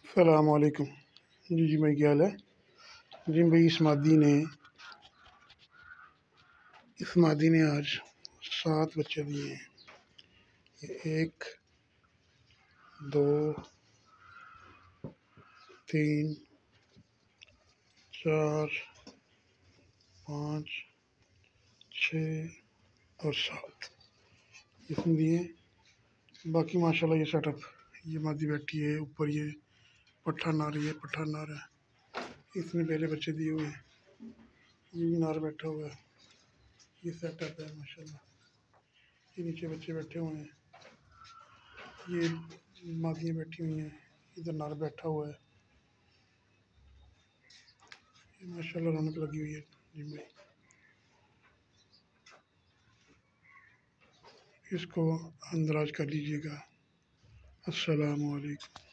सलामुअलैकुम। जी जी भाई, क्या हाल है? जी भाई, इस मादी ने आज 7 बच्चे दिए हैं। ये 1, 2, 3, 4, 5, 6 और 7 इसने दिए हैं। बाकी माशाल्लाह ये सेटअप, ये मादी बैठी है ऊपर, ये पट्ठा नार, ये पट्ठा नार है। इसने पहले बच्चे दिए हुए हैं। ये भी नार बैठा हुआ है। ये सेटअप है माशाल्लाह। ये नीचे बच्चे बैठे हुए हैं। ये मादियाँ बैठी हुई हैं। इधर नर बैठा हुआ है। ये माशाल्लाह रौनक लगी हुई है जिम में। इसको अंदराज कर लीजिएगा। अस्सलामु अलैकुम।